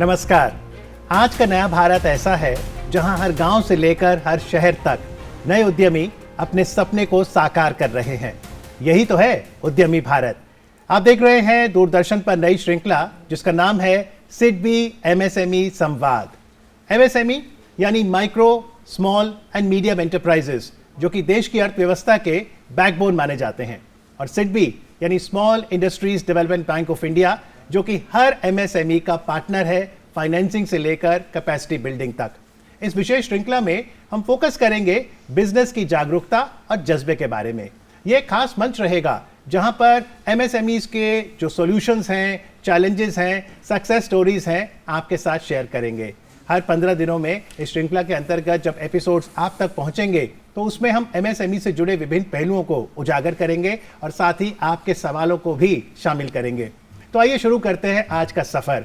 नमस्कार। आज का नया भारत ऐसा है जहां हर गांव से लेकर हर शहर तक नए उद्यमी अपने सपने को साकार कर रहे हैं। यही तो है उद्यमी भारत। आप देख रहे हैं दूरदर्शन पर नई श्रृंखला जिसका नाम है सिडबी एमएसएमई संवाद। एमएसएमई यानी micro, small and medium enterprises, जो कि देश की अर्थव्यवस्था के बैकबोन माने जाते हैं, और सिडबी यानी small industries development bank of India, जो कि हर एमएसएमई का पार्टनर है फाइनेंसिंग से लेकर कैपेसिटी बिल्डिंग तक। इस विशेष श्रृंखला में हम फोकस करेंगे बिजनेस की जागरूकता और जज्बे के बारे में। यह एक खास मंच रहेगा जहां पर एमएसएमईज के जो सॉल्यूशंस हैं, चैलेंजेस हैं, सक्सेस स्टोरीज हैं, आपके साथ शेयर करेंगे। हर 15 दिनों में इस श्रृंखला के अंतर्गत जब एपिसोड्स आप तक पहुंचेंगे तो उसमें हम एमएसएमई से जुड़े विभिन्न पहलुओं को उजागर करेंगे और साथ ही आपके सवालों को भी शामिल करेंगे। तो आइए शुरू करते हैं आज का सफर।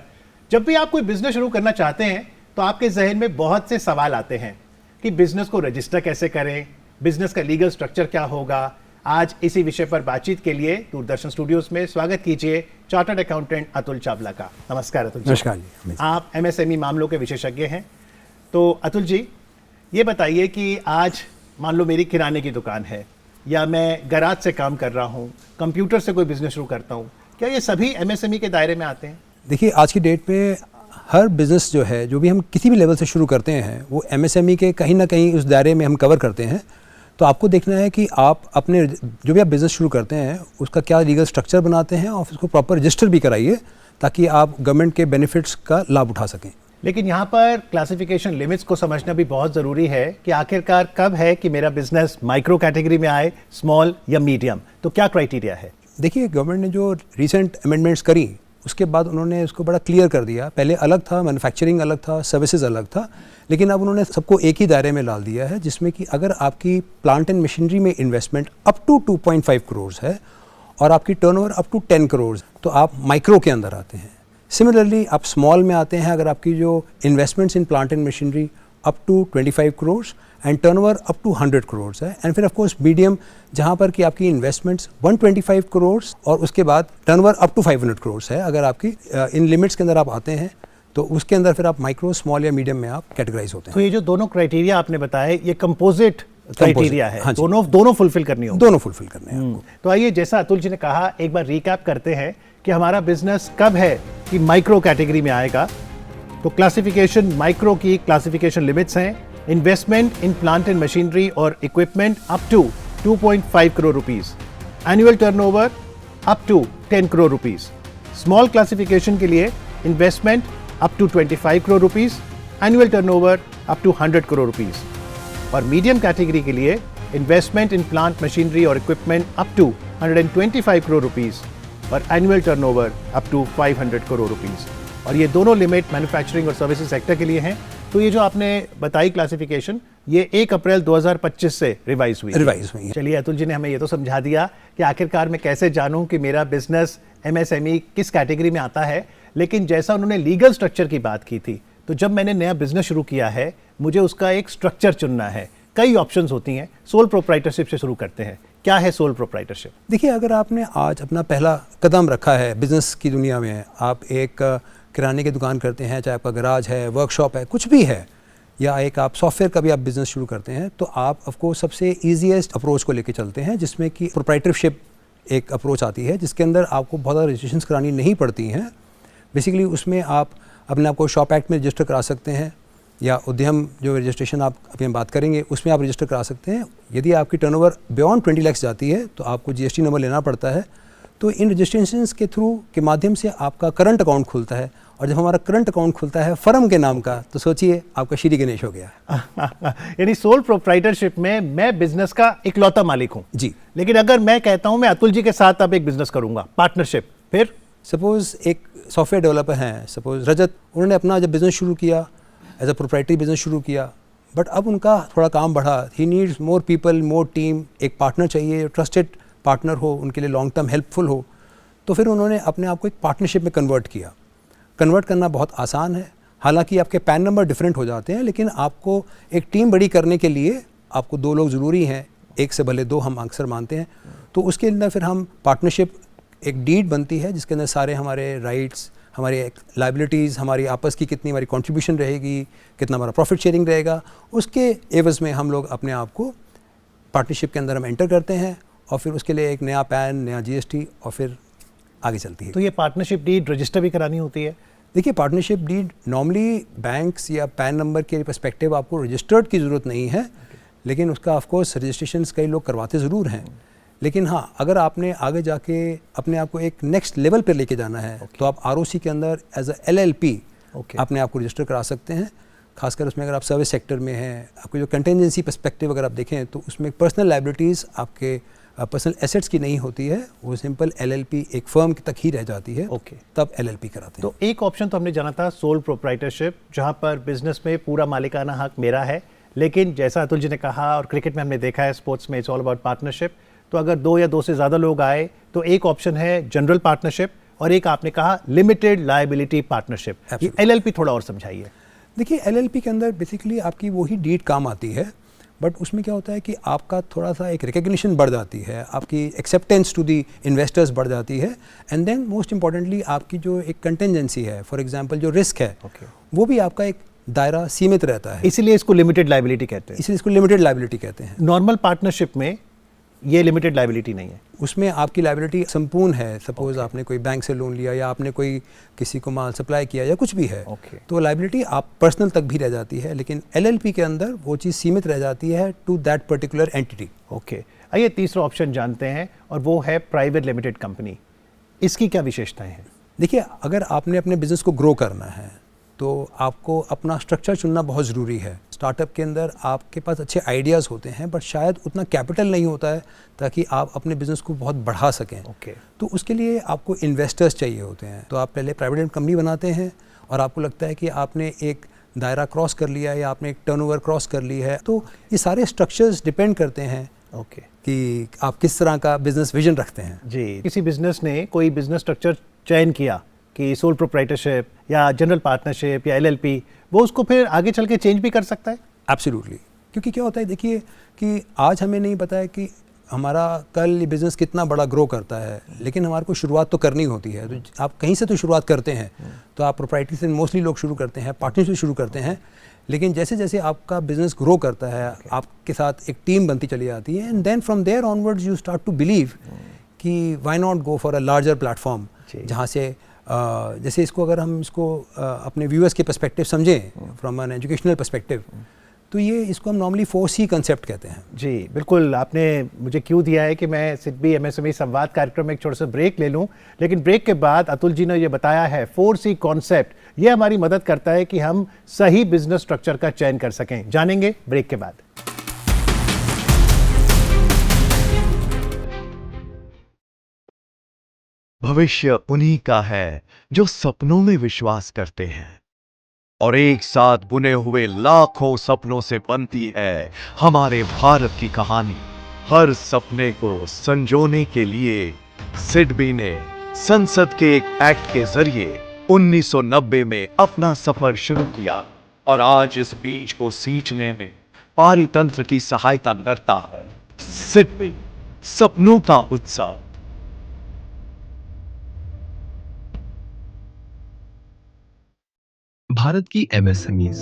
जब भी आप कोई बिजनेस शुरू करना चाहते हैं तो आपके जहन में बहुत से सवाल आते हैं कि बिजनेस को रजिस्टर कैसे करें, बिजनेस का लीगल स्ट्रक्चर क्या होगा। आज इसी विषय पर बातचीत के लिए दूरदर्शन स्टूडियोज में स्वागत कीजिए चार्टर्ड अकाउंटेंट अतुल चावला का। नमस्कार अतुल जी। नमस्कार जी। आप एमएसएमई मामलों के विशेषज्ञ हैं। तो अतुल जी, ये बताइए कि आज मान लो मेरी किराने की दुकान है या मैं गैराज से काम कर रहा हूँ, कंप्यूटर से कोई बिजनेस शुरू करता हूँ, क्या ये सभी एमएसएमई के दायरे में आते हैं? देखिए, आज की डेट में हर बिज़नेस जो है, जो भी हम किसी भी लेवल से शुरू करते हैं, वो एमएसएमई के कहीं ना कहीं उस दायरे में हम कवर करते हैं। तो आपको देखना है कि आप अपने जो भी आप बिज़नेस शुरू करते हैं उसका क्या लीगल स्ट्रक्चर बनाते हैं और उसको प्रॉपर रजिस्टर भी कराइए ताकि आप गवर्नमेंट के बेनिफिट्स का लाभ उठा सकें। लेकिन यहाँ पर क्लासिफिकेशन लिमिट्स को समझना भी बहुत ज़रूरी है कि आखिरकार कब है कि मेरा बिजनेस माइक्रो कैटेगरी में आए, स्मॉल या मीडियम। तो क्या क्राइटेरिया है? देखिए, गवर्नमेंट ने जो रिसेंट अमेंडमेंट्स करी उसके बाद उन्होंने उसको बड़ा क्लियर कर दिया। पहले अलग था, मैन्युफैक्चरिंग अलग था, सर्विसेज अलग था, लेकिन अब उन्होंने सबको एक ही दायरे में डाल दिया है, जिसमें कि अगर आपकी प्लांट एंड मशीनरी में इन्वेस्टमेंट अप टू 2.5 करोड़ है और आपकी टर्नओवर अप टू 10 करोड़, तो आप माइक्रो के अंदर आते हैं। सिमिलरली आप स्मॉल में आते हैं अगर आपकी जो investments in plant and machinery up to 25 crore and turnover up to 100 crore है। एंड फिर ऑफ कोर्स मीडियम, जहां पर कि आपकी इन्वेस्टमेंट्स 125 करोड़ और उसके बाद टर्नओवर अप टू 500 करोड़ है। अगर आपकी इन लिमिट्स के अंदर आप आते हैं तो उसके अंदर फिर आप माइक्रो, स्मॉल या मीडियम में आप कैटेगराइज होते हैं। तो ये जो दोनों क्राइटेरिया आपने बताए, ये कंपोजिट क्राइटेरिया है। हाँ, दोनों फुलफिल करनी होगी। दोनों फुलफिल करने हैं आपको। तो आइए, जैसा अतुल जी ने कहा, एक बार रिकैप करते हैं कि हमारा बिजनेस कब है कि माइक्रो कैटेगरी में आएगा। तो क्लासिफिकेशन, माइक्रो की क्लासिफिकेशन लिमिट्स हैं: investment in plant and machinery और equipment up to 2.5 crore rupees, annual turnover up to 10 crore rupees. Small classification के लिए investment up to 25 crore rupees, annual turnover up to 100 crore rupees. और medium category के लिए investment in plant machinery और equipment up to 125 crore rupees और annual turnover up to 500 crore rupees. और ये दोनों लिमिट मैन्युफैक्चरिंग और सर्विसेज सेक्टर के लिए हैं। तो ये जो आपने बताई क्लासिफिकेशन, ये 1 अप्रैल 2025 से रिवाइज हुई है। चलिए, अतुल जी ने हमें ये तो समझा दिया कि आखिरकार मैं कैसे जानूं कि मेरा बिजनेस एमएसएमई किस कैटेगरी में आता है। लेकिन जैसा उन्होंने लीगल स्ट्रक्चर की बात की थी, तो जब मैंने नया बिजनेस शुरू किया है, मुझे उसका एक स्ट्रक्चर चुनना है। कई ऑप्शंस होती हैं। सोल प्रोप्राइटरशिप से शुरू करते हैं। क्या है सोल प्रोप्राइटरशिप? देखिए, अगर आपने आज अपना पहला कदम रखा है बिजनेस की दुनिया में, आप एक किराने की दुकान करते हैं, चाहे आपका गराज है, वर्कशॉप है, कुछ भी है, या एक आप सॉफ्टवेयर का भी आप बिजनेस शुरू करते हैं, तो आप ऑफकोर्स सबसे ईजीएस्ट अप्रोच को लेके चलते हैं, जिसमें कि प्रोप्राइटरशिप एक अप्रोच आती है, जिसके अंदर आपको बहुत ज़्यादा रजिस्ट्रेशन करानी नहीं पड़ती हैं। बेसिकली उसमें आप अपने आप को शॉप एक्ट में रजिस्टर करा सकते हैं, या उद्यम जो रजिस्ट्रेशन आप अभी हम बात करेंगे उसमें आप रजिस्टर करा सकते हैं। यदि आपकी टर्नओवर बियॉन्ड 20 लाख जाती है तो आपको जीएसटी नंबर लेना पड़ता है। तो इन रजिस्ट्रेशंस के थ्रू के माध्यम से आपका करंट अकाउंट खुलता है, और जब हमारा करंट अकाउंट खुलता है फर्म के नाम का, तो सोचिए आपका श्री गणेश हो गया। यानी सोल प्रोप्राइटरशिप में मैं बिजनेस का इकलौता मालिक हूँ जी। लेकिन अगर मैं कहता हूँ मैं अतुल जी के साथ अब एक बिजनेस करूंगा, पार्टनरशिप, फिर सपोज एक सॉफ्टवेयर डेवलपर हैं, सपोज रजत, उन्होंने अपना जब बिजनेस शुरू किया, एज अ प्रोप्राइटरी बिजनेस शुरू किया, बट अब उनका थोड़ा काम बढ़ा, he needs more people, more team, एक पार्टनर चाहिए, ट्रस्टेड पार्टनर हो, उनके लिए लॉन्ग टर्म हेल्पफुल हो। तो फिर उन्होंने अपने आप को एक पार्टनरशिप में कन्वर्ट किया। कन्वर्ट करना बहुत आसान है, हालांकि आपके पैन नंबर डिफरेंट हो जाते हैं, लेकिन आपको एक टीम बड़ी करने के लिए आपको 2 लोग ज़रूरी हैं, 1 से भले 2 हम अक्सर मानते हैं। तो उसके अंदर फिर हम पार्टनरशिप, एक डीड बनती है जिसके अंदर सारे हमारे राइट्स, हमारी लाइबिलिटीज़, हमारी आपस की कितनी हमारी कंट्रीब्यूशन रहेगी, कितना हमारा प्रॉफिट शेयरिंग रहेगा, उसके एवज़ में हम लोग अपने आप को पार्टनरशिप के अंदर हम एंटर करते हैं और फिर उसके लिए एक नया पैन, नया जीएसटी और फिर आगे चलती है। तो ये पार्टनरशिप डीड रजिस्टर भी करानी होती है? देखिए, पार्टनरशिप डीड नॉर्मली बैंक्स या पैन नंबर के पर्सपेक्टिव आपको रजिस्टर्ड की ज़रूरत नहीं है, लेकिन उसका ऑफ कोर्स रजिस्ट्रेशंस कई लोग करवाते ज़रूर हैं। लेकिन हाँ, अगर आपने आगे जाके अपने आप को एक नेक्स्ट लेवल पर लेके जाना है तो आप आरओसी के अंदर एज अ LLP अपने आप को रजिस्टर करा सकते हैं। खासकर उसमें अगर आप सर्विस सेक्टर में हैं, आपको जो कंटेंजेंसी पर्सपेक्टिव अगर आप देखें तो उसमें पर्सनल लाइबिलिटीज़ आपके पर्सनल एसेट्स की नहीं होती है, वो सिंपल LLP एक फर्म तक ही रह जाती है। तब LLP कराते हैं। तो एक ऑप्शन तो हमने जाना था सोल प्रोप्राइटरशिप, जहां पर बिजनेस में पूरा मालिकाना हक मेरा है, लेकिन जैसा अतुल जी ने कहा और क्रिकेट में हमने देखा है, स्पोर्ट्स में इट्स ऑल अबाउट पार्टनरशिप। तो अगर 2 या 2 से ज़्यादा लोग आए तो एक ऑप्शन है जनरल पार्टनरशिप और एक आपने कहा लिमिटेड लायबिलिटी पार्टनरशिप। ये LLP थोड़ा और समझाइए। देखिए, LLP के अंदर बेसिकली आपकी वही डीड काम आती है, बट उसमें क्या होता है कि आपका थोड़ा सा एक रिकग्निशन बढ़ जाती है, आपकी एक्सेप्टेंस टू दी इन्वेस्टर्स बढ़ जाती है, एंड देन मोस्ट इंपॉर्टेंटली आपकी जो एक कंटेंजेंसी है, फॉर एग्जांपल जो रिस्क है, वो भी आपका एक दायरा सीमित रहता है। इसीलिए इसको लिमिटेड लायबिलिटी कहते हैं। इसलिए इसको लिमिटेड लायबिलिटी कहते हैं। नॉर्मल पार्टनरशिप में ये लिमिटेड लायबिलिटी नहीं है, उसमें आपकी लायबिलिटी संपूर्ण है। सपोज आपने कोई बैंक से लोन लिया या आपने कोई किसी को माल सप्लाई किया या कुछ भी है, तो लायबिलिटी आप पर्सनल तक भी रह जाती है, लेकिन LLP के अंदर वो चीज़ सीमित रह जाती है टू दैट पर्टिकुलर एंटिटी। आइए तीसरा ऑप्शन जानते हैं और वो है प्राइवेट लिमिटेड कंपनी। इसकी क्या विशेषताएं हैं? देखिए, अगर आपने अपने बिजनेस को ग्रो करना है तो आपको अपना स्ट्रक्चर चुनना बहुत ज़रूरी है। स्टार्टअप के अंदर आपके पास अच्छे आइडियाज़ होते हैं, बट शायद उतना कैपिटल नहीं होता है ताकि आप अपने बिज़नेस को बहुत बढ़ा सकें। तो उसके लिए आपको इन्वेस्टर्स चाहिए होते हैं। तो आप पहले प्राइवेट कंपनी बनाते हैं और आपको लगता है कि आपने एक दायरा क्रॉस कर लिया है या आपने एक टर्नओवर क्रॉस कर ली है। तो ये सारे स्ट्रक्चर्स डिपेंड करते हैं कि आप किस तरह का बिजनेस विजन रखते हैं। जी, किसी बिजनेस ने कोई बिजनेस स्ट्रक्चर चयन किया कि सोल प्रोप्राइटरशिप या जनरल पार्टनरशिप या LLP, वो उसको फिर आगे चल के चेंज भी कर सकता है? एब्सोल्युटली, क्योंकि क्या होता है, देखिए कि आज हमें नहीं पता है कि हमारा कल ये बिज़नेस कितना बड़ा ग्रो करता है, लेकिन हमारे को शुरुआत तो करनी होती है। तो आप कहीं से तो शुरुआत करते हैं, तो आप प्रोप्राइटरी से मोस्टली लोग शुरू करते हैं, पार्टनरशिप से शुरू करते हैं, लेकिन जैसे जैसे आपका बिजनेस ग्रो करता है, आपके साथ एक टीम बनती चली जाती है, and then from there onwards you start to believe कि why not go for a larger platform, जहाँ से जैसे इसको अगर हम इसको अपने व्यूअर्स के पर्सपेक्टिव समझें, फ्रॉम एन एजुकेशनल पर्सपेक्टिव, तो ये इसको हम नॉर्मली 4C कंसेप्ट कहते हैं। जी बिल्कुल, आपने मुझे क्यों दिया है कि मैं सिडबी MSME संवाद कार्यक्रम में एक छोटा सा ब्रेक ले लूं, लेकिन ब्रेक के बाद अतुल जी ने ये बताया है 4C कॉन्सेप्ट, ये हमारी मदद करता है कि हम सही बिजनेस स्ट्रक्चर का चयन कर सकें। जानेंगे ब्रेक के बाद। भविष्य उन्हीं का है जो सपनों में विश्वास करते हैं, और एक साथ बुने हुए लाखों सपनों से बनती है हमारे भारत की कहानी। हर सपने को संजोने के लिए सिडबी ने संसद के एक एक्ट के जरिए 1990 में अपना सफर शुरू किया, और आज इस बीज को सींचने में पारितंत्र की सहायता करता है सिडबी, सपनों का उत्सव। भारत की MSMEs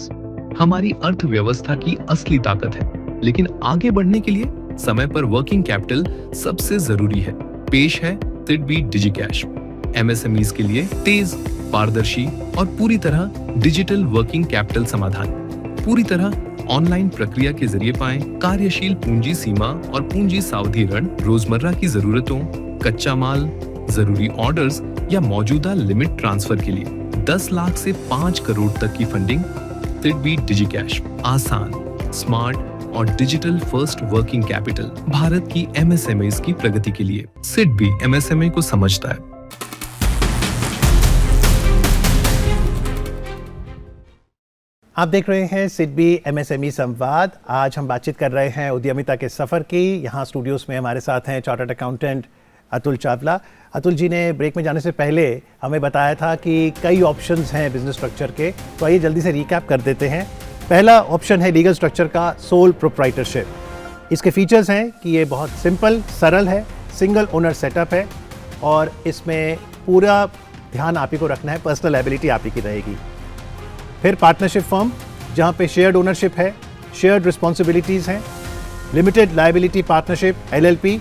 हमारी अर्थव्यवस्था की असली ताकत है, लेकिन आगे बढ़ने के लिए समय पर वर्किंग कैपिटल सबसे जरूरी है। पेश है सिडबी डिजिकैश, MSMEs के लिए तेज, पारदर्शी और पूरी तरह डिजिटल वर्किंग कैपिटल समाधान। पूरी तरह ऑनलाइन प्रक्रिया के जरिए पाएं कार्यशील पूंजी सीमा और पूंजी सावधि ऋण, रोजमर्रा की जरूरतों, कच्चा माल, जरूरी ऑर्डर्स या मौजूदा लिमिट ट्रांसफर के लिए 10 लाख से 5 करोड़ तक की फंडिंग। सिडबी डिजिकैश, आसान, स्मार्ट और digital first working capital Bharat की MSMEs की प्रगति के लिए। सिडबी MSME को समझता है। आप देख रहे हैं सिडबी MSME संवाद। आज हम बातचीत कर रहे हैं उद्यमिता के सफर की। यहाँ स्टूडियोज में हमारे साथ हैं चार्टर्ड अकाउंटेंट अतुल चावला। अतुल जी ने ब्रेक में जाने से पहले हमें बताया था कि कई ऑप्शंस हैं बिजनेस स्ट्रक्चर के, तो आइए जल्दी से रिकैप कर देते हैं। पहला ऑप्शन है लीगल स्ट्रक्चर का सोल प्रोप्राइटरशिप। इसके फीचर्स हैं कि ये बहुत सिंपल, सरल है, सिंगल ओनर सेटअप है और इसमें पूरा ध्यान आप ही को रखना है, पर्सनल लायबिलिटी आप ही की रहेगी। फिर पार्टनरशिप फर्म, जहां पे शेयर्ड ओनरशिप है, शेयर्ड रिस्पॉन्सिबिलिटीज हैं, limited liability partnership LLP,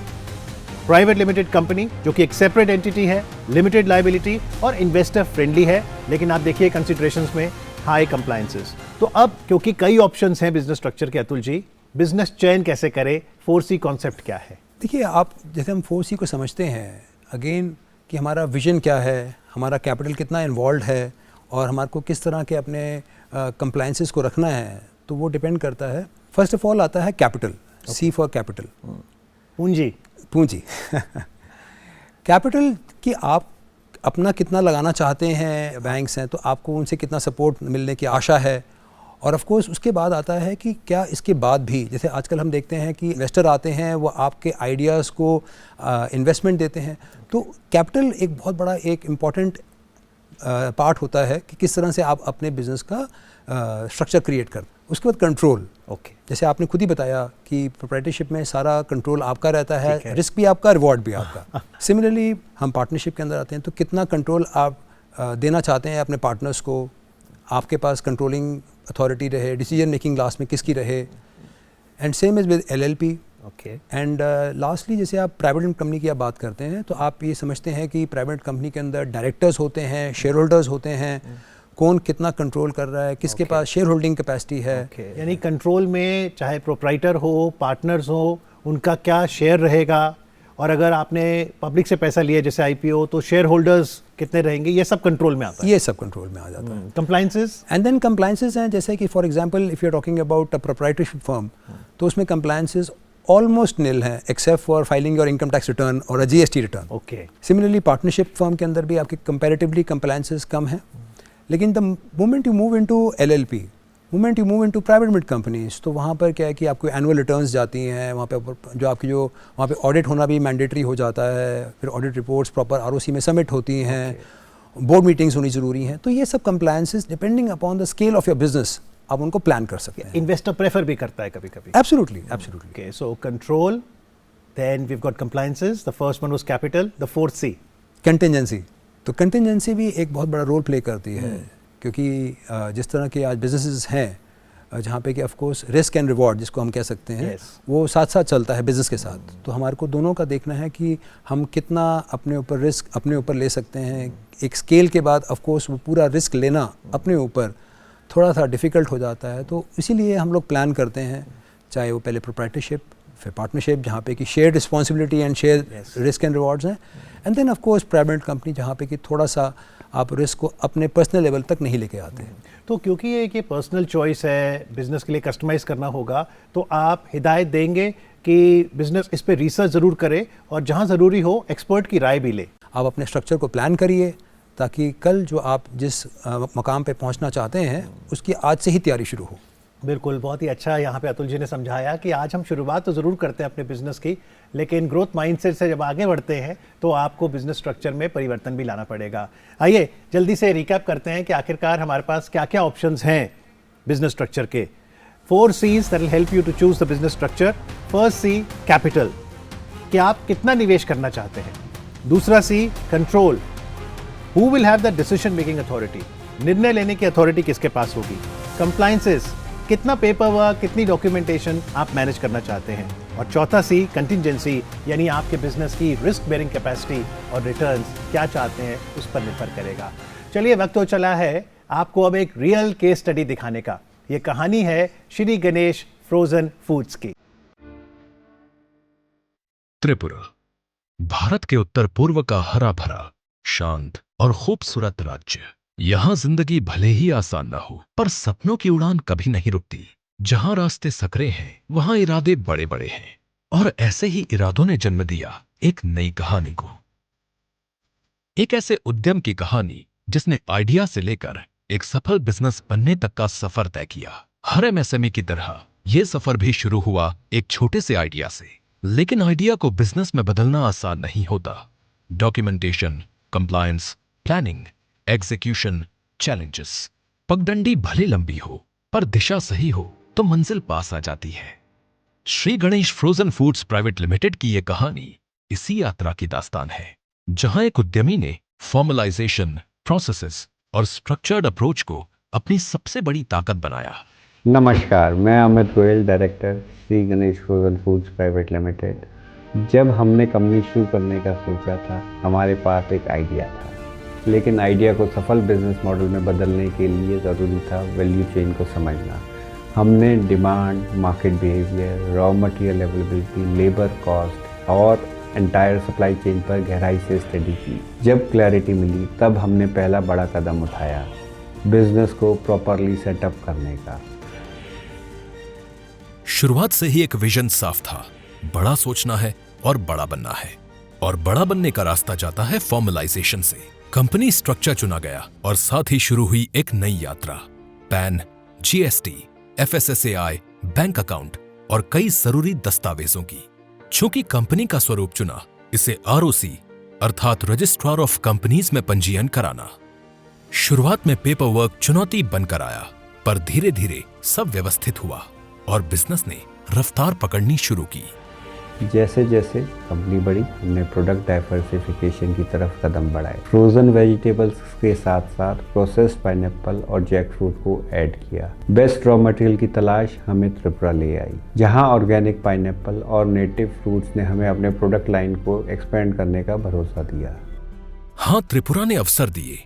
private limited company जो कि एक सेपरेट एंटिटी है, लिमिटेड लायबिलिटी और इन्वेस्टर फ्रेंडली है, लेकिन आप देखिए कंसिडरेशंस में हाई कंप्लायंसेस। तो अब क्योंकि कई ऑप्शंस हैं बिजनेस स्ट्रक्चर के, अतुल जी, बिजनेस चयन कैसे करें, 4C कॉन्सेप्ट क्या है? देखिए, आप जैसे हम 4C को समझते हैं, अगेन कि हमारा विजन क्या है, हमारा कैपिटल कितना इन्वॉल्व है और हमारे को किस तरह के अपने कंप्लायंसेस को रखना है, तो वो डिपेंड करता है। फर्स्ट ऑफ ऑल आता है कैपिटल, C फॉर कैपिटल, पूंजी। पूंजी कैपिटल कि आप अपना कितना लगाना चाहते हैं, बैंक्स हैं तो आपको उनसे कितना सपोर्ट मिलने की आशा है। और ऑफ कोर्स उसके बाद आता है कि क्या इसके बाद भी, जैसे आजकल हम देखते हैं कि इन्वेस्टर आते हैं, वो आपके आइडियाज़ को इन्वेस्टमेंट देते हैं, तो कैपिटल एक बहुत बड़ा एक इम्पॉर्टेंट पार्ट होता है कि किस तरह से आप अपने बिजनेस का स्ट्रक्चर क्रिएट करते हैं। उसके बाद कंट्रोल, ओके, जैसे आपने खुद ही बताया कि प्रोप्राइटरशिप में सारा कंट्रोल आपका रहता है, ठीक है। रिस्क भी आपका, रिवॉर्ड भी आपका। सिमिलरली हम पार्टनरशिप के अंदर आते हैं तो कितना कंट्रोल आप देना चाहते हैं अपने पार्टनर्स को, आपके पास कंट्रोलिंग अथॉरिटी रहे, डिसीजन मेकिंग लास्ट में किसकी रहे। And same is with LLP। Okay, and lastly जैसे आप प्राइवेट कंपनी की आप बात करते हैं तो आप ये समझते हैं कि प्राइवेट कंपनी के अंदर डायरेक्टर्स होते हैं, शेयर होल्डर्स होते हैं, कौन कितना कंट्रोल कर रहा है, किसके पास शेयर होल्डिंग कैपेसिटी है। ओके, यानी कंट्रोल में चाहे प्रोप्राइटर हो, पार्टनर्स हो, उनका क्या शेयर रहेगा, और अगर आपने पब्लिक से पैसा लिया जैसे IPO, तो शेयर होल्डर्स कितने रहेंगे, ये सब कंट्रोल में आता है। ये सब कंट्रोल में आ जाता है। कंप्लायंसेस, एंड देन कंप्लायंसेस हैं, जैसे कि for example if you are talking about a proprietorship firm, तो उसमें कंप्लायंसेस ऑलमोस्ट नील हैं except for filing your income tax return और a GST return. Okay, similarly partnership firm के अंदर भी आपके कंपैरेटिवली कंप्लायंसेस कम हैं, लेकिन the moment you move into LLP, moment you move into private limited companies, तो वहाँ पर क्या है कि आपको एनुअल रिटर्न्स जाती हैं, वहाँ पे जो आपकी जो वहाँ पे ऑडिट होना भी मैंडेटरी हो जाता है, फिर ऑडिट रिपोर्ट्स प्रॉपर ROC में सबमिट होती हैं, बोर्ड मीटिंग्स होनी ज़रूरी हैं। तो ये सब compliances depending upon the scale of your business आप उनको प्लान कर सकते हैं। इन्वेस्टर प्रेफर भी करता है कभी कभी। Absolutely, absolutely. Okay, so control, then we've got compliances. The first one was capital. The 4C. Contingency, तो कंटिजेंसी भी एक बहुत बड़ा रोल प्ले करती है, क्योंकि जिस तरह के आज बिजनेसेस हैं जहाँ पे कि of course risk and reward जिसको हम कह सकते हैं, Yes. वो साथ साथ चलता है बिजनेस के साथ। तो हमारे को दोनों का देखना है कि हम कितना अपने ऊपर रिस्क अपने ऊपर ले सकते हैं। एक स्केल के बाद ऑफ कोर्स वो पूरा रिस्क लेना अपने ऊपर थोड़ा सा डिफ़िकल्ट हो जाता है, तो इसीलिए हम लोग प्लान करते हैं, चाहे वो पहले प्रोप्राइटरशिप, फिर पार्टनरशिप जहाँ पे कि share responsibility and share Yes. Risk and rewards हैं, and then of course private company जहाँ पे कि थोड़ा सा आप रिस्क को अपने पर्सनल लेवल तक नहीं लेके आते हैं। तो क्योंकि ये पर्सनल चॉइस है, बिजनेस के लिए कस्टमाइज करना होगा, तो आप हिदायत देंगे कि बिजनेस इस पे रिसर्च ज़रूर करे और जहाँ ज़रूरी हो एक्सपर्ट की राय भी ले। आप अपने स्ट्रक्चर को प्लान करिए ताकि कल जो आप जिस मकाम पे पहुंचना चाहते हैं उसकी आज से ही तैयारी शुरू हो। बिल्कुल, बहुत ही अच्छा यहाँ पे अतुल जी ने समझाया कि आज हम शुरुआत तो ज़रूर करते हैं अपने बिजनेस की, लेकिन ग्रोथ माइंडसेट से जब आगे बढ़ते हैं तो आपको बिजनेस स्ट्रक्चर में परिवर्तन भी लाना पड़ेगा। आइए जल्दी से रिकैप करते हैं कि आखिरकार हमारे पास क्या क्या ऑप्शंस हैं बिजनेस स्ट्रक्चर के। 4 C's that will help you to choose the business structure. First C, capital, कि आप कितना निवेश करना चाहते हैं। दूसरा C, control, who will have the decision making authority, निर्णय लेने की अथॉरिटी किसके पास होगी। कंप्लायंसेस, कितना पेपर वर्क, कितनी डॉक्यूमेंटेशन आप मैनेज करना चाहते हैं। और चौथा C, कंटिजेंसी, यानी आपके बिजनेस की रिस्क बेयरिंग कैपेसिटी और रिटर्न्स क्या चाहते हैं उस पर निर्भर करेगा। चलिए वक्त हो चला है आपको अब एक रियल केस स्टडी दिखाने का। ये कहानी है श्री गणेश फ्रोजन फूड्स की। त्रिपुरा भारत के उत्तर पूर्व का हरा भरा, शांत और खूबसूरत राज्य। यहाँ जिंदगी भले ही आसान ना हो, पर सपनों की उड़ान कभी नहीं रुकती। जहाँ रास्ते सकरे हैं, वहाँ इरादे बड़े बड़े हैं, और ऐसे ही इरादों ने जन्म दिया एक नई कहानी को। एक ऐसे उद्यम की कहानी जिसने आइडिया से लेकर एक सफल बिजनेस बनने तक का सफर तय किया। हर MSME की तरह यह सफर भी शुरू हुआ एक छोटे से आइडिया से, लेकिन आइडिया को बिजनेस में बदलना आसान नहीं होता। Documentation, compliance, planning, execution, challenges. पगडंडी भले लंबी हो, पर दिशा सही हो तो मंजिल पास आ जाती है। Shri Ganesh frozen foods private limited की यह कहानी इसी यात्रा की दास्तान है, जहां एक उद्यमी ने फॉर्मलाइजेशन, प्रोसेसेस और स्ट्रक्चर्ड अप्रोच को अपनी सबसे बड़ी ताकत बनाया। नमस्कार, मैं Amit Goyal, director Shri Ganesh frozen foods private limited. जब हमने कंपनी शुरू करने का सोचा था, हमारे पास एक आइडिया था, लेकिन आइडिया को सफल बिजनेस मॉडल में बदलने के लिए ज़रूरी था वैल्यू चेन को समझना। हमने demand, market behaviour, raw material availability, labour cost और एंटायर सप्लाई चेन पर गहराई से स्टडी की। जब क्लैरिटी मिली तब हमने पहला बड़ा कदम उठाया, बिजनेस को प्रॉपरली सेटअप करने का। शुरुआत से ही एक विजन साफ था, बड़ा सोचना है और बड़ा बनना है, और बड़ा बनने का रास्ता जाता है फॉर्मलाइजेशन से। कंपनी स्ट्रक्चर चुना गया और साथ ही शुरू हुई एक नई यात्रा। Pan, GST, FSSAI, bank account और कई जरूरी दस्तावेजों की। चूंकि कंपनी का स्वरूप चुना, इसे आरओसी अर्थात रजिस्ट्रार ऑफ कंपनीज में पंजीयन कराना। शुरुआत में पेपर वर्क चुनौती बनकर आया, पर धीरे धीरे सब व्यवस्थित हुआ और बिजनेस ने रफ्तार पकड़नी शुरू की। जैसे जैसे कंपनी बढ़ी, हमने प्रोडक्ट डाइवर्सिफिकेशन की तरफ कदम बढ़ाए। फ्रोजन वेजिटेबल्स के साथ साथ प्रोसेस्ड पाइनएप्पल और जैक फ्रूट को ऐड किया। बेस्ट रॉ मटेरियल की तलाश हमें त्रिपुरा ले आई, जहां ऑर्गेनिक पाइनएप्पल और नेटिव फ्रूट्स ने हमें अपने प्रोडक्ट लाइन को एक्सपेंड करने का भरोसा दिया। हाँ, त्रिपुरा ने अवसर दिए,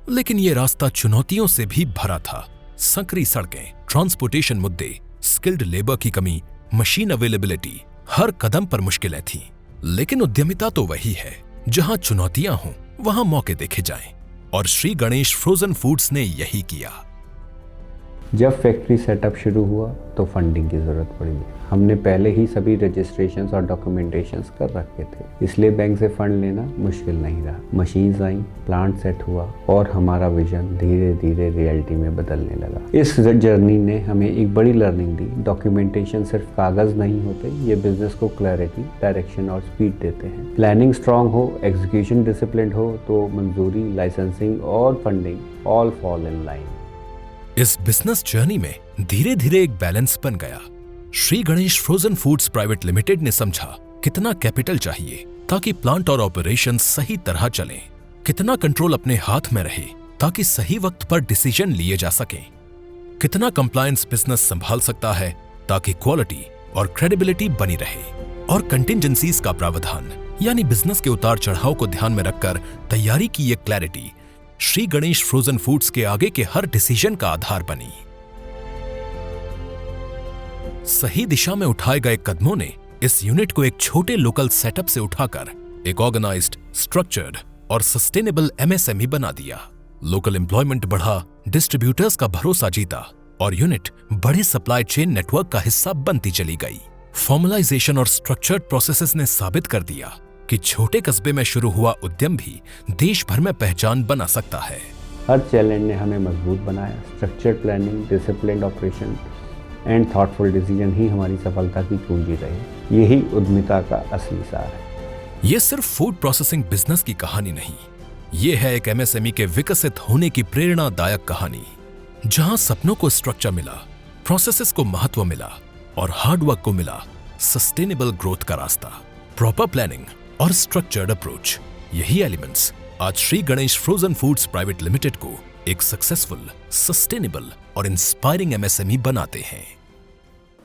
लेकिन ये रास्ता चुनौतियों से भी भरा था। संकरी सड़कें, ट्रांसपोर्टेशन मुद्दे, स्किल्ड लेबर की कमी, मशीन अवेलेबिलिटी, हर कदम पर मुश्किलें थीं। लेकिन उद्यमिता तो वही है, जहां चुनौतियां हों वहां मौके देखे जाएं, और श्री गणेश फ्रोजन फूड्स ने यही किया। जब फैक्ट्री सेटअप शुरू हुआ तो फंडिंग की ज़रूरत पड़ी। हमने पहले ही सभी रजिस्ट्रेशंस और डॉक्यूमेंटेशंस कर रखे थे, इसलिए बैंक से फंड लेना मुश्किल नहीं रहा। मशीन्स आई, प्लांट सेट हुआ और हमारा विजन धीरे धीरे रियलिटी में बदलने लगा। इस जर्नी ने हमें एक बड़ी लर्निंग दी। डॉक्यूमेंटेशन सिर्फ कागज़ नहीं होते, ये बिजनेस को क्लैरिटी, डायरेक्शन और स्पीड देते हैं। प्लानिंग स्ट्रांग हो, एग्जीक्यूशन डिसिप्लिन हो तो मंजूरी, लाइसेंसिंग और funding all fall in line. इस बिजनेस जर्नी में धीरे धीरे एक बैलेंस बन गया। Shri Ganesh frozen foods private limited ने समझा कितना कैपिटल चाहिए ताकि प्लांट और ऑपरेशन सही तरह चलें, कितना कंट्रोल अपने हाथ में रहे ताकि सही वक्त पर डिसीजन लिए जा सकें, कितना कंप्लायंस बिजनेस संभाल सकता है ताकि क्वालिटी और क्रेडिबिलिटी बनी रहे, और कंटिजेंसीज का प्रावधान यानी बिजनेस के उतार चढ़ाव को ध्यान में रखकर तैयारी की ये clarity Shri Ganesh frozen foods के आगे के हर डिसीजन का आधार बनी। सही दिशा में उठाए गए कदमों ने इस यूनिट को एक छोटे लोकल सेटअप से उठाकर एक ऑर्गेनाइज्ड, स्ट्रक्चर्ड और सस्टेनेबल एमएसएमई बना दिया। लोकल एम्प्लॉयमेंट बढ़ा, डिस्ट्रीब्यूटर्स का भरोसा जीता और यूनिट बड़े सप्लाई चेन नेटवर्क का हिस्सा बनती चली गई। फॉर्मलाइजेशन और स्ट्रक्चर्ड प्रोसेसेस ने साबित कर दिया कि छोटे कस्बे में शुरू हुआ उद्यम भी देश भर में पहचान बना सकता है। हर चैलेंज ने हमें मजबूत बनाया। Structured planning, disciplined operation and thoughtful decision ही हमारी सफलता की कुंजी रहे। यही उद्यमिता का असली सार है। ये सिर्फ फूड प्रोसेसिंग बिजनेस की कहानी नहीं, ये है एक एमएसएमई के विकसित होने की प्रेरणादायक कहानी, जहां सपनों को स्ट्रक्चर मिला, प्रोसेसेस को महत्व मिला और हार्डवर्क को मिला सस्टेनेबल ग्रोथ का रास्ता। प्रॉपर प्लानिंग और स्ट्रक्चर्ड अप्रोच, यही एलिमेंट्स आज Shri Ganesh frozen foods private limited को एक सक्सेसफुल, सस्टेनेबल और इंस्पायरिंग एमएसएमई बनाते हैं।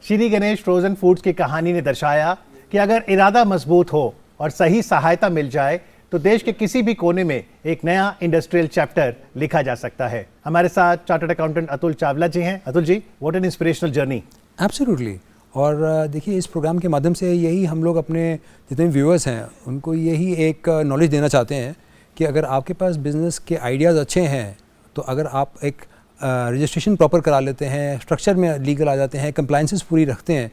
श्री गणेश फ्रोजन फूड्स की कहानी ने दर्शाया कि अगर इरादा मजबूत हो और सही सहायता मिल जाए तो देश के किसी भी कोने में एक नया इंडस्ट्रियल चैप्टर लिखा जा सकता है। हमारे साथ चार्टर्ड अकाउंटेंट अतुल चावला जी हैं। Atul ji, what an inspirational journey. Absolutely. और देखिए, इस प्रोग्राम के माध्यम से यही हम लोग अपने जितने व्यूअर्स हैं उनको यही एक नॉलेज देना चाहते हैं कि अगर आपके पास बिज़नेस के आइडियाज़ अच्छे हैं तो अगर आप एक रजिस्ट्रेशन प्रॉपर करा लेते हैं, स्ट्रक्चर में लीगल आ जाते हैं, कंप्लायंसेस पूरी रखते हैं,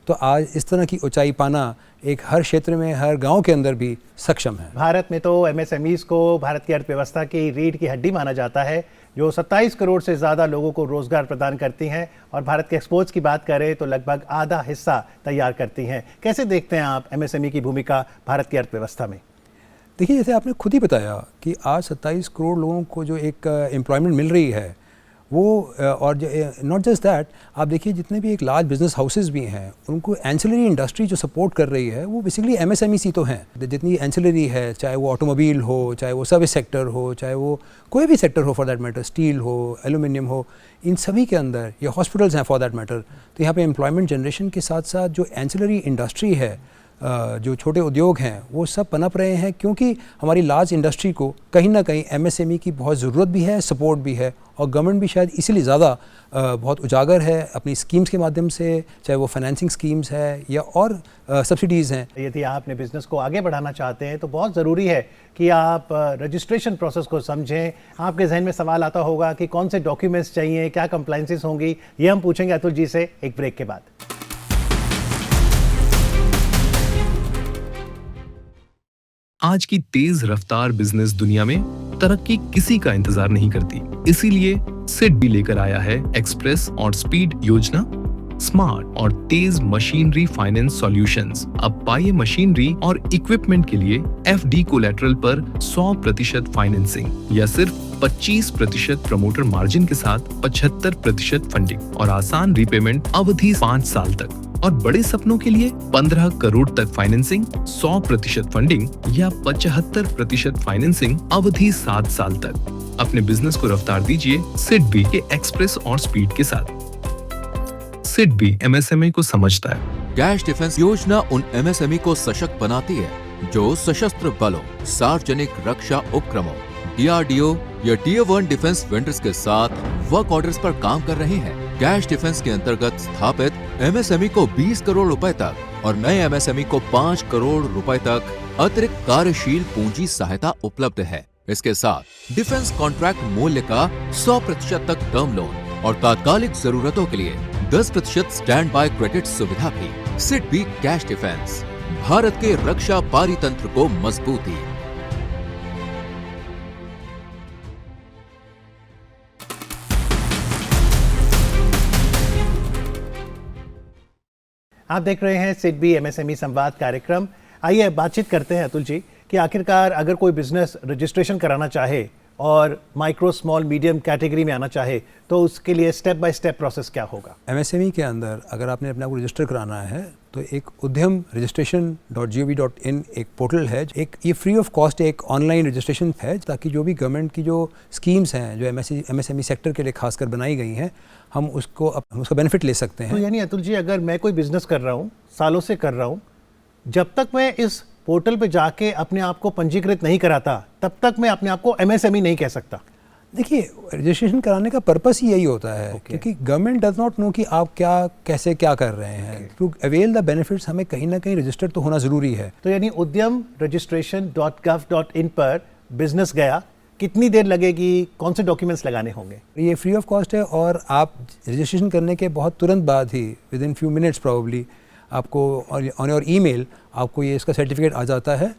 तो आज इस तरह की ऊंचाई पाना एक हर क्षेत्र में, हर गांव के अंदर भी सक्षम है। भारत में तो एमएसएमईज को भारत की अर्थव्यवस्था की रीढ़ की हड्डी माना जाता है, जो 27 करोड़ से ज़्यादा लोगों को रोजगार प्रदान करती हैं और भारत के एक्सपोर्ट्स की बात करें तो लगभग आधा हिस्सा तैयार करती हैं। कैसे देखते हैं आप एमएसएमई की भूमिका भारत की अर्थव्यवस्था में? देखिए, जैसे आपने खुद ही बताया कि आज 27 करोड़ लोगों को जो एक एम्प्लॉयमेंट मिल रही है, वो और नॉट जस्ट दैट, आप देखिए जितने भी एक लार्ज बिजनेस हाउसेज भी हैं उनको एंसिलरी इंडस्ट्री जो सपोर्ट कर रही है वो बेसिकली MSME तो हैं। जितनी एंसिलरी है, चाहे वो ऑटोमोबाइल हो, चाहे वो सर्विस सेक्टर हो, चाहे वो कोई भी सेक्टर हो फॉर दैट मैटर, स्टील हो, एल्यूमिनियम हो, इन सभी के अंदर, या हॉस्पिटल्स हैं फॉर दैट मैटर, तो यहाँ पे एम्प्लॉयमेंट जनरेशन के साथ साथ जो एंसिलरी इंडस्ट्री है, जो छोटे उद्योग हैं वो सब पनप रहे हैं, क्योंकि हमारी लार्ज इंडस्ट्री को कहीं ना कहीं MSME की बहुत ज़रूरत भी है, सपोर्ट भी है, और गवर्नमेंट भी शायद इसीलिए ज़्यादा बहुत उजागर है अपनी स्कीम्स के माध्यम से, चाहे वो फाइनेंसिंग स्कीम्स है या और सब्सिडीज़ हैं। यदि आप अपने बिजनेस को आगे बढ़ाना चाहते हैं तो बहुत ज़रूरी है कि आप रजिस्ट्रेशन प्रोसेस को समझें। आपके जहन में सवाल आता होगा कि कौन से डॉक्यूमेंट्स चाहिए, क्या कंप्लाइंसेस होंगी, ये हम पूछेंगे अतुल जी से एक ब्रेक के बाद। आज की तेज रफ्तार बिजनेस दुनिया में तरक्की किसी का इंतजार नहीं करती, इसीलिए सिडबी लेकर आया है एक्सप्रेस और स्पीड योजना। स्मार्ट और तेज मशीनरी फाइनेंस सॉल्यूशंस। अब पाइए मशीनरी और इक्विपमेंट के लिए FD कोलैटरल पर 100% फाइनेंसिंग या सिर्फ 25% प्रमोटर मार्जिन के साथ 75% फंडिंग और आसान रीपेमेंट अवधि 5 साल तक। और बड़े सपनों के लिए 15 करोड़ तक फाइनेंसिंग, 100% फंडिंग या 75% फाइनेंसिंग अवधि 7 साल तक। अपने बिजनेस को रफ्तार दीजिए सिडबी के एक्सप्रेस और स्पीड के साथ। सिडबी MSME को समझता है। कैश डिफेंस योजना उन MSME को सशक्त बनाती है जो सशस्त्र बलों, सार्वजनिक रक्षा उपक्रमों, DRDO या Tier 1 डिफेंस वेंडर्स के साथ वर्क ऑर्डर्स पर काम कर रहे हैं। कैश डिफेंस के अंतर्गत स्थापित MSME को 20 करोड़ रुपए तक और नए MSME को 5 करोड़ रुपए तक अतिरिक्त कार्यशील पूंजी सहायता उपलब्ध है। इसके साथ डिफेंस कॉन्ट्रैक्ट मूल्य का 100% तक टर्म लोन और तात्कालिक जरूरतों के लिए 10% स्टैंड बाय क्रेडिट सुविधा भी। सिडबी कैश डिफेंस, भारत के रक्षा पारितंत्र को मजबूती। आप देख रहे हैं सिडबी MSME संवाद कार्यक्रम। आइए बातचीत करते हैं अतुल जी कि आखिरकार अगर कोई बिजनेस रजिस्ट्रेशन कराना चाहे और माइक्रो स्मॉल मीडियम कैटेगरी में आना चाहे तो उसके लिए स्टेप बाय स्टेप प्रोसेस क्या होगा? MSME के अंदर अगर आपने अपने आप को रजिस्टर कराना है तो एक उद्यम registration.gov.in एक पोर्टल है, एक ये फ्री ऑफ कॉस्ट एक ऑनलाइन रजिस्ट्रेशन है, ताकि जो भी गवर्नमेंट की जो स्कीम्स हैं जो MSME सेक्टर के लिए खासकर बनाई गई हैं हम उसका बेनिफिट ले सकते हैं। तो यानी अतुल जी, अगर मैं कोई बिजनेस कर रहा हूँ, सालों से कर रहा हूँ, जब तक मैं इस पोर्टल पे जाके अपने आप को पंजीकृत नहीं कराता तब तक मैं अपने आप को MSME नहीं कह सकता। देखिए, रजिस्ट्रेशन कराने का पर्पस ही यही होता है क्योंकि गवर्नमेंट डज नॉट नो कि आप कैसे क्या कर रहे हैं। टू अवेल द बेनिफिट्स हमें कहीं ना कहीं रजिस्टर तो होना ज़रूरी है। तो यानी उद्यम registration.gov.in पर बिजनेस गया, कितनी देर लगेगी, कौन से डॉक्यूमेंट्स लगाने होंगे? ये फ्री ऑफ कॉस्ट है और आप रजिस्ट्रेशन करने के बहुत तुरंत बाद ही within few minutes probably आपको ऑन योर ईमेल आपको ये इसका सर्टिफिकेट आ जाता है।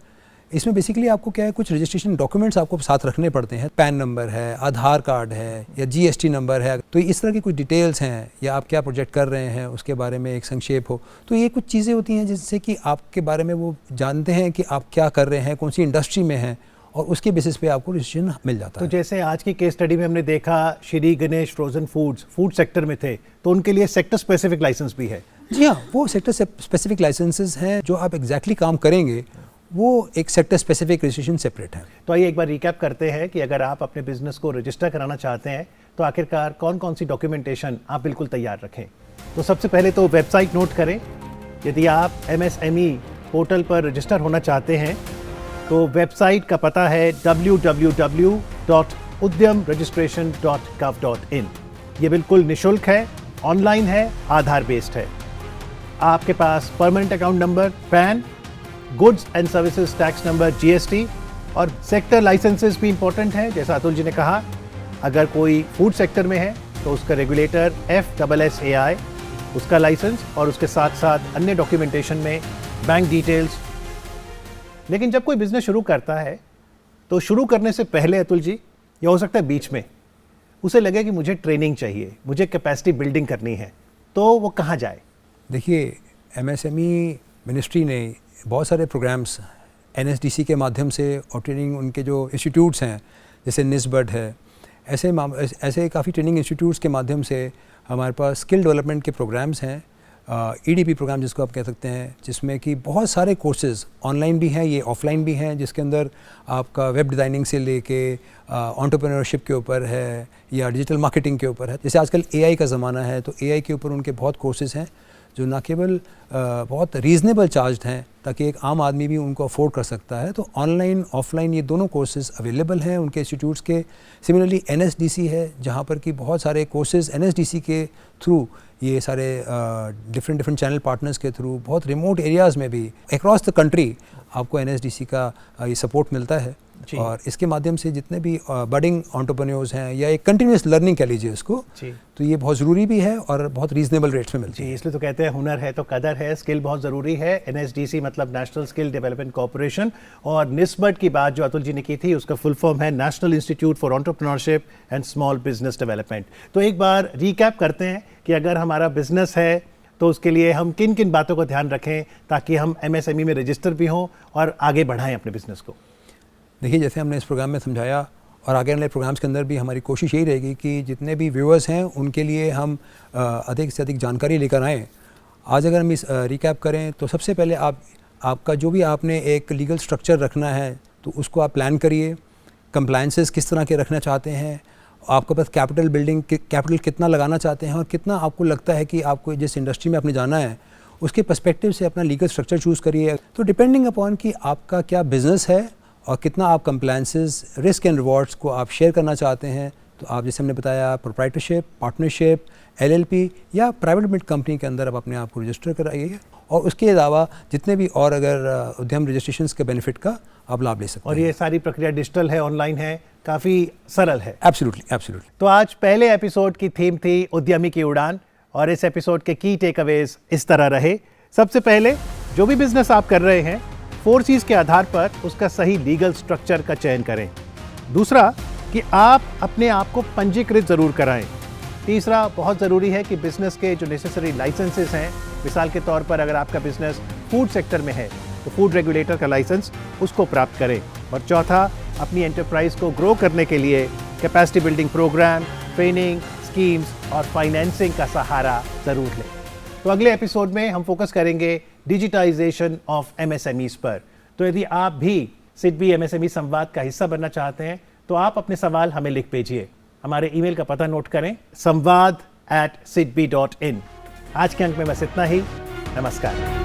इसमें बेसिकली आपको क्या है, कुछ रजिस्ट्रेशन डॉक्यूमेंट्स आपको साथ रखने पड़ते हैं। पैन नंबर है, आधार कार्ड है या GST नंबर है, तो इस तरह की कुछ डिटेल्स हैं या आप क्या प्रोजेक्ट कर रहे हैं उसके बारे में एक संक्षेप हो। तो ये कुछ चीज़ें होती हैं जिससे कि आपके बारे में वो जानते हैं कि आप क्या कर रहे हैं, कौन सी इंडस्ट्री में हैं, और उसके बेसिस पे आपको रजिस्ट्रेशन मिल जाता है। तो जैसे आज की केस स्टडी में हमने देखा Shri Ganesh frozen food sector में थे, तो उनके लिए सेक्टर स्पेसिफिक लाइसेंस भी है। जी हाँ, वो सेक्टर स्पेसिफिक लाइसेंसेस हैं। जो आप एग्जैक्टली काम करेंगे वो एक सेक्टर स्पेसिफिक रजिस्ट्रेशन सेपरेट है। तो आइए एक बार रिकैप करते हैं कि अगर आप अपने बिजनेस को रजिस्टर कराना चाहते हैं तो आखिरकार कौन कौन सी डॉक्यूमेंटेशन आप बिल्कुल तैयार रखें। तो सबसे पहले तो वेबसाइट नोट करें। यदि आप MSME पोर्टल पर रजिस्टर होना चाहते हैं तो वेबसाइट का पता है www.udyamregistration.gov.in। ये बिल्कुल निशुल्क है, ऑनलाइन है, आधार बेस्ड है। आपके पास permanent account number, PAN, goods and services tax number GST और सेक्टर लाइसेंसेस भी इंपॉर्टेंट हैं। जैसा अतुल जी ने कहा, अगर कोई फूड सेक्टर में है तो उसका रेगुलेटर FSSAI उसका लाइसेंस और उसके साथ साथ अन्य डॉक्यूमेंटेशन में बैंक डिटेल्स। लेकिन जब कोई बिजनेस शुरू करता है तो शुरू करने से पहले अतुल जी, या हो सकता है बीच में, उसे लगे कि मुझे ट्रेनिंग चाहिए, मुझे कैपेसिटी बिल्डिंग करनी है, तो वो कहाँ जाए? देखिए, MSME मिनिस्ट्री ने बहुत सारे प्रोग्राम्स NSDC के माध्यम से और ट्रेनिंग, उनके जो इंस्टीट्यूट्स हैं जैसे NISBED है, ऐसे काफ़ी ट्रेनिंग इंस्टीट्यूट्स के माध्यम से हमारे पास स्किल डेवलपमेंट के प्रोग्राम्स हैं, EDP प्रोग्राम जिसको आप कह सकते हैं, जिसमें कि बहुत सारे कोर्सेज़ ऑनलाइन भी हैं, ये ऑफलाइन भी हैं, जिसके अंदर आपका वेब डिज़ाइनिंग से लेके एंटरप्रेन्योरशिप के ऊपर है या डिजिटल मार्केटिंग के ऊपर है। जैसे आजकल AI का ज़माना है, तो AI के ऊपर उनके बहुत कोर्सेज़ हैं जो ना केवल बहुत रीज़नेबल चार्ज्ड हैं ताकि एक आम आदमी भी उनको अफोर्ड कर सकता है। तो ऑनलाइन ऑफलाइन ये दोनों कोर्सेज़ अवेलेबल हैं उनके इंस्टीट्यूट्स के। सिमिलरली NSDC है, जहाँ पर कि बहुत सारे कोर्सेज़ NSDC के थ्रू, ये सारे डिफरेंट चैनल पार्टनर्स के थ्रू बहुत रिमोट एरियाज़ में भी अक्रॉस द कंट्री आपको NSDC का ये सपोर्ट मिलता है। और इसके माध्यम से जितने भी बडिंग एंटरप्रेन्योर्स हैं या एक कंटिन्यूस लर्निंग कह लीजिए इसको, तो ये बहुत ज़रूरी भी है और बहुत रीज़नेबल रेट्स में मिलती है। इसलिए तो कहते हैं हुनर है तो कदर है, स्किल बहुत ज़रूरी है। NSDC मतलब नेशनल स्किल डेवलपमेंट कॉर्पोरेशन, और निस्बत की बात जो अतुल जी ने की थी उसका फुल फॉर्म है national institute for entrepreneurship and small business development. तो एक बार रिकैप करते हैं कि अगर हमारा बिजनेस है तो उसके लिए हम किन किन बातों का ध्यान रखें ताकि हम MSME में रजिस्टर भी हों और आगे बढ़ाएं अपने बिजनेस को। देखिए, जैसे हमने इस प्रोग्राम में समझाया और आगे वाले प्रोग्राम्स के अंदर भी हमारी कोशिश यही रहेगी कि जितने भी व्यूअर्स हैं उनके लिए हम अधिक से अधिक जानकारी लेकर आएँ। आज अगर हम इस रिकैप करें तो सबसे पहले आपका जो भी आपने एक लीगल स्ट्रक्चर रखना है तो उसको आप प्लान करिए। कंप्लायंसेस किस तरह के रखना चाहते हैं, आपके पास कैपिटल कितना लगाना चाहते हैं और कितना आपको लगता है कि आपको जिस इंडस्ट्री में आपने जाना है उसके पर्सपेक्टिव से अपना लीगल स्ट्रक्चर चूज़ करिए। तो डिपेंडिंग अपॉन कि आपका क्या बिज़नेस है और कितना आप कंप्लायंसेस, रिस्क एंड रिवॉर्ड्स को आप शेयर करना चाहते हैं, तो आप जैसे हमने बताया प्रोप्राइटरशिप, पार्टनरशिप, LLP या प्राइवेट लिमिटेड कंपनी के अंदर आप अपने आप को रजिस्टर कराइए। और उसके अलावा जितने भी और अगर उद्यम रजिस्ट्रेशंस के बेनिफिट का आप लाभ ले सकते हैं। और ये सारी प्रक्रिया डिजिटल है, ऑनलाइन है, काफ़ी सरल है। एब्सोल्युटली। तो आज पहले एपिसोड की थीम थी उद्यमी की उड़ान, और इस एपिसोड के की टेकअवेज इस तरह रहे। सबसे पहले, जो भी बिजनेस आप कर रहे हैं 4 C's के आधार पर उसका सही लीगल स्ट्रक्चर का चयन करें। दूसरा, कि आप अपने आप को पंजीकृत ज़रूर कराएं। तीसरा, बहुत ज़रूरी है कि बिज़नेस के जो नेसेसरी लाइसेंसेस हैं, मिसाल के तौर पर अगर आपका बिज़नेस फूड सेक्टर में है तो फूड रेगुलेटर का लाइसेंस उसको प्राप्त करें। और चौथा, अपनी एंटरप्राइज को ग्रो करने के लिए capacity building program, training, schemes और फाइनेंसिंग का सहारा ज़रूर लें। तो अगले एपिसोड में हम फोकस करेंगे डिजिटाइजेशन ऑफ MSMEs पर। तो यदि आप भी SIDBI MSME संवाद का हिस्सा बनना चाहते हैं तो आप अपने सवाल हमें लिख भेजिए। हमारे ईमेल का पता नोट करें, संवाद@sidbi.in। आज के अंक में बस इतना ही। नमस्कार।